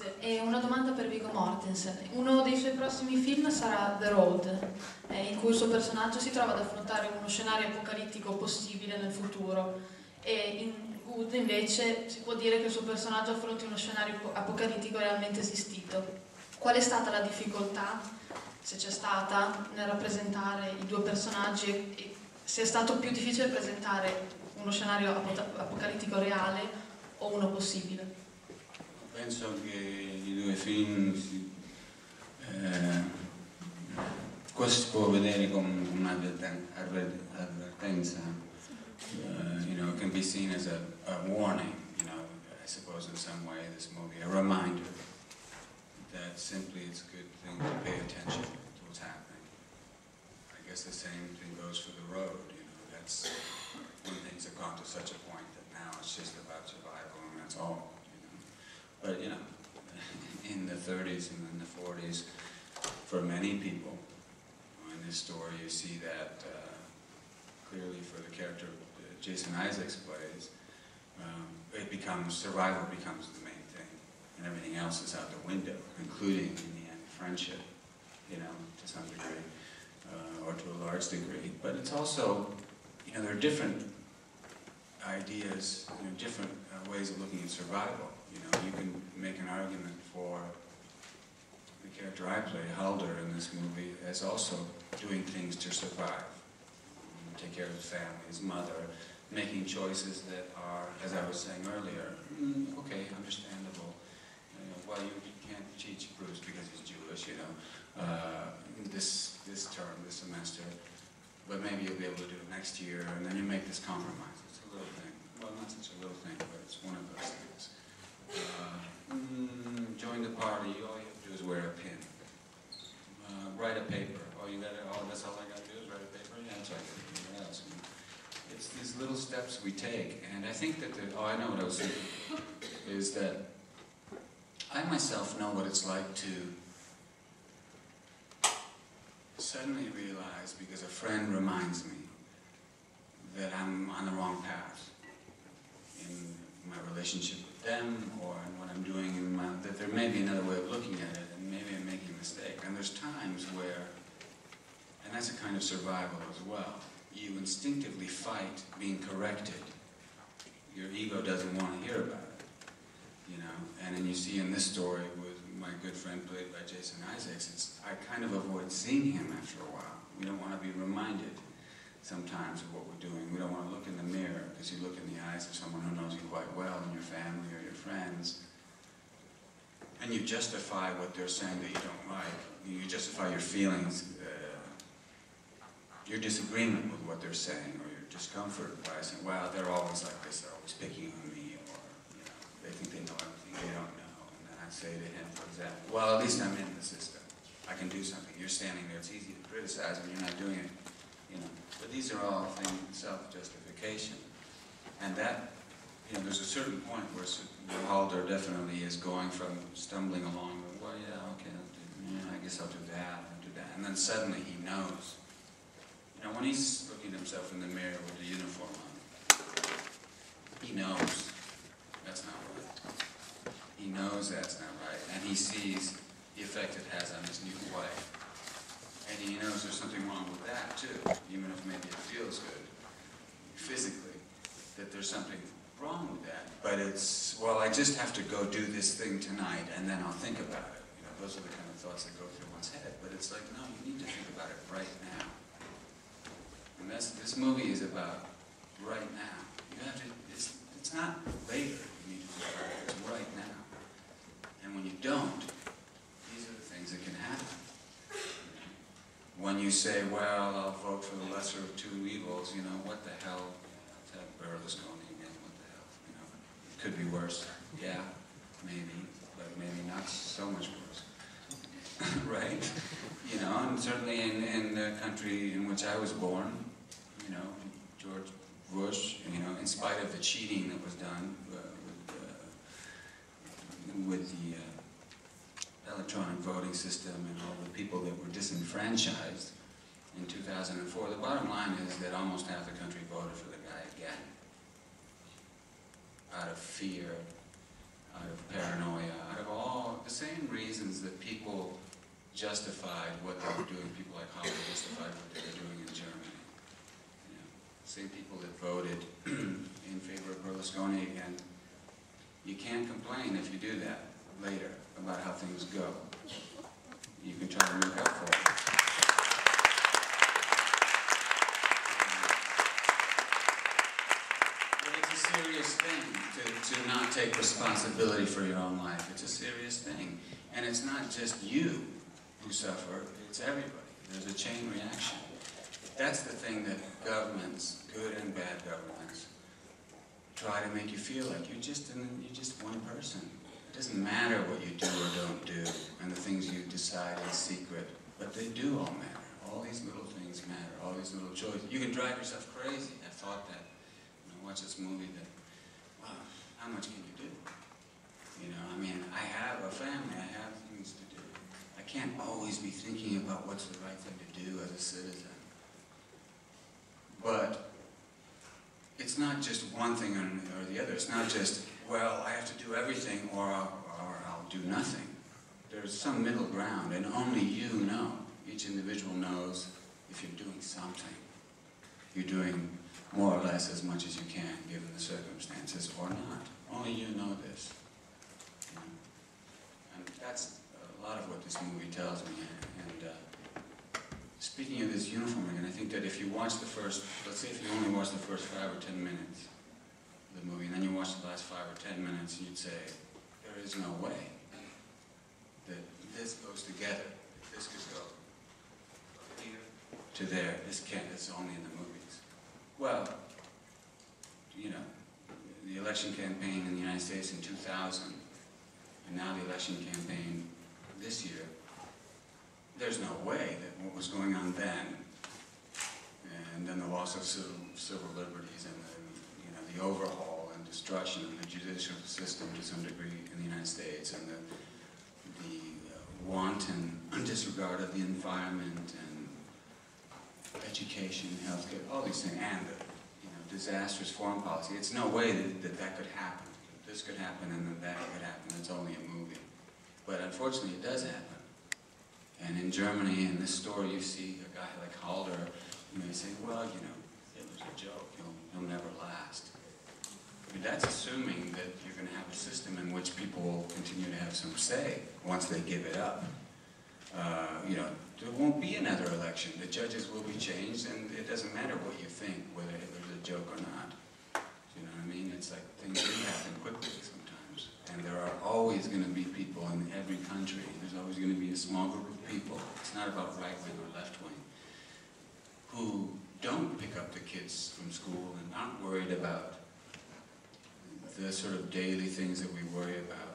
Grazie. E una domanda per Viggo Mortensen. Uno dei suoi prossimi film sarà The Road, in cui il suo personaggio si trova ad affrontare uno scenario apocalittico possibile nel futuro. E in Good invece si può dire che il suo personaggio affronti uno scenario apocalittico realmente esistito. Qual è stata la difficoltà, se c'è stata, nel rappresentare i due personaggi e se è stato più difficile presentare uno scenario apocalittico reale o uno possibile? Penso che i due film questo si può vedere come un'avvertenza, you know, it can be seen as a warning, you know, I suppose in some way, this movie, a reminder that simply it's a good thing to pay attention to what's happening. I guess the same thing goes for The Road, you know, that's when things have gone to such a point that now it's just about survival and that's all. But, you know, in the 30s and in the 40s, for many people, in this story you see that clearly for the character Jason Isaacs plays, survival becomes the main thing, and everything else is out the window, including, in the end, friendship, you know, to some degree, or to a large degree. But it's also, you know, there are different ideas, you know, different ways of looking at survival. You know, you can make an argument for the character I play, Halder, in this movie, as also doing things to survive. Take care of his family, his mother, making choices that are, as I was saying earlier, okay, understandable. You know, well, you can't teach Bruce because he's Jewish, you know, this term, this semester, but maybe you'll be able to do it next year, and then you make this compromise. It's a little thing. Well, not such a little thing, but it's one of those things. Join the party, all you have to do is wear a pin. Write a paper. That's all I got to do is write a paper? Yeah, that's all I got to do. What else? It's these little steps we take, and I think that I know what I was thinking, is that I myself know what it's like to suddenly realize, because a friend reminds me, that I'm on the wrong path in my relationship with them, or in what I'm doing that there may be another way of looking at it, and maybe I'm making a mistake. And there's times where, and that's a kind of survival as well, you instinctively fight being corrected. Your ego doesn't want to hear about it, you know. And then you see in this story with my good friend played by Jason Isaacs, I kind of avoid seeing him after a while. We don't want to be reminded sometimes of what we're doing. We don't want to look in the mirror, because you look in the eyes of someone who knows you quite well, and your family or your friends, and you justify what they're saying that you don't like. You justify your feelings, your disagreement with what they're saying, or your discomfort by saying, well, they're always like this, they're always picking on me, or, you know, they think they know everything they don't know. And then I say to him, for example, well, at least I'm in the system. I can do something. You're standing there, it's easy to criticize when you're not doing it, you know. But these are all things, self-justification. And that, you know, there's a certain point where Halder definitely is going from stumbling along, well, yeah, okay, I guess I'll do that, and then suddenly he knows. You know, when he's looking at himself in the mirror with the uniform on, he knows that's not right. He knows that's not right, and he sees the effect it has on his new wife. And he knows there's something wrong with that too, even if maybe it feels good physically, that there's something wrong with that. But it's, well, I just have to go do this thing tonight, and then I'll think about it. You know, those are the kind of thoughts that go through one's head. But it's like, no, you need to think about it right now. And this movie is about right now. You have to, it's not later you need to think about it, it's right now. And when you don't, these are the things that can happen. When you say, well, I'll vote for the lesser of two evils, you know, what the hell, I'll have Berlusconi again, what the hell, you know, it could be worse. Yeah, maybe, but maybe not so much worse. Right? You know, and certainly in the country in which I was born, you know, George Bush, you know, in spite of the cheating that was done with the electronic voting system and all the people that were disenfranchised in 2004, the bottom line is that almost half the country voted for the guy again. Out of fear, out of paranoia, out of all justified what they were doing. People like Hollywood justified what they were doing in Germany. You know, same people that voted in favor of Berlusconi again. You can't complain if you do that later about how things go. You can try to make up for it. But it's a serious thing to not take responsibility for your own life. It's a serious thing. And it's not just you who suffer, it's everybody. There's a chain reaction. That's the thing that governments, good and bad governments, try to make you feel like you're just one person. It doesn't matter what you do or don't do, and the things you decide in secret, but they do all matter. All these little things matter, all these little choices. You can drive yourself crazy. I thought that, when I watched this movie, that, wow, how much can you do? You know, I mean, I have a family, I have things to do. I can't always be thinking about what's the right thing to do as a citizen. But it's not just one thing or the other. It's not just, well, I have to do everything or I'll do nothing. There's some middle ground, and only you know. Each individual knows if you're doing something. You're doing more or less as much as you can, given the circumstances, or not. Only you know this. You know? And that's a lot of what this movie tells me. And speaking of this uniform again, I think that if you watch the first, let's say if you only watch the first 5 or 10 minutes of the movie, and then you watch the last 5 or 10 minutes, you'd say, there is no way that this goes together. This could go from here to there. This can't, it's only in the movies. Well, you know, the election campaign in the United States in 2000, and now the election campaign this year, there's no way that what was going on then, and then the loss of civil liberties and the overhaul and destruction of the judicial system to some degree in the United States, and the wanton disregard of the environment and education, healthcare, all these things, and the disastrous foreign policy. It's no way that could happen. This could happen and then that could happen. It's only a movie. But unfortunately, it does happen. And in Germany, in this story, you see a guy like Halder, you may say, well, it was a joke. He'll never last. I mean, that's assuming that you're going to have a system in which people will continue to have some say once they give it up. There won't be another election. The judges will be changed, and it doesn't matter what you think, whether Hitler's a joke or not. You know what I mean? It's like things do happen quickly sometimes. And there are always going to be people in every country. There's always going to be a small group of people. It's not about right wing or left wing, who don't pick up the kids from school and aren't worried about the sort of daily things that we worry about.